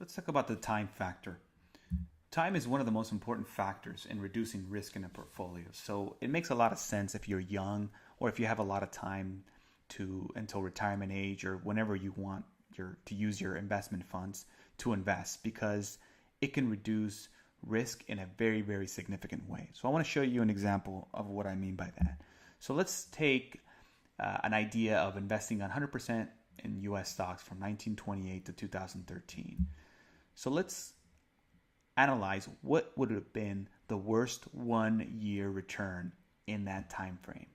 Let's talk about the time factor. Time is one of the most important factors in reducing risk in a portfolio. So it makes a lot of sense if you're young or if you have a lot of time to until retirement age or whenever you want to use your investment funds to invest because it can reduce risk in a very, very significant way. So I want to show you an example of what I mean by that. So let's take an idea of investing 100% in US stocks from 1928 to 2013. So let's analyze what would have been the worst 1 year return in that time frame.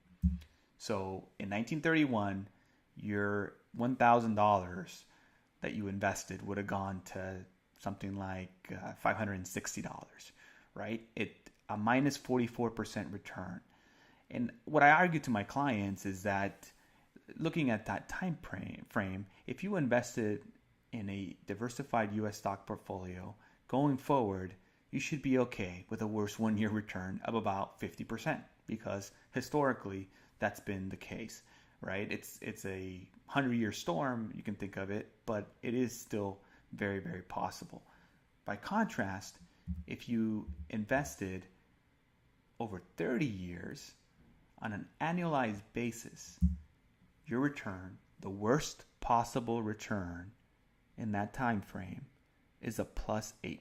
So in 1931, your $1,000 that you invested would have gone to something like $560, right? A minus 44% return. And what I argue to my clients is that looking at that time frame, if you invested in a diversified US stock portfolio, going forward, you should be okay with a worse 1 year return of about 50% because historically that's been the case, right? It's a 100-year storm, you can think of it, but it is still very, very possible. By contrast, if you invested over 30 years on an annualized basis, your return, the worst possible return in that time frame, is a plus 8%.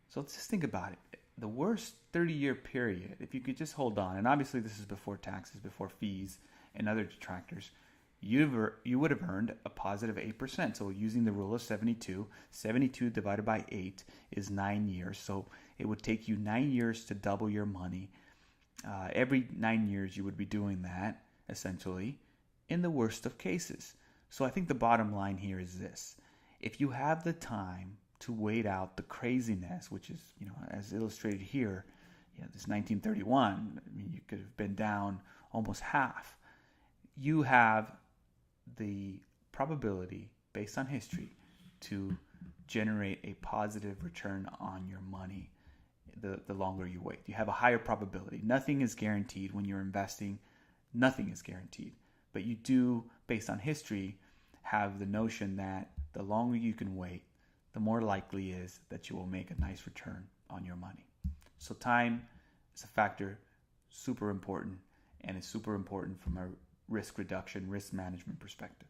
So let's just think about it. The worst 30-year period, if you could just hold on, and obviously this is before taxes, before fees, and other detractors, you would have earned a positive 8%. So using the rule of 72, 72 divided by 8 is 9 years. So it would take you 9 years to double your money. Every 9 years you would be doing that, essentially, in the worst of cases. So I think the bottom line here is this. If you have the time to wait out the craziness, which is, as illustrated here, this 1931, I mean, you could have been down almost half. You have the probability, based on history, to generate a positive return on your money the longer you wait. You have a higher probability. Nothing is guaranteed when you're investing. Nothing is guaranteed. But you do, based on history, have the notion that the longer you can wait, the more likely is that you will make a nice return on your money. So time is a factor, super important, and it's super important from a risk reduction, risk management perspective.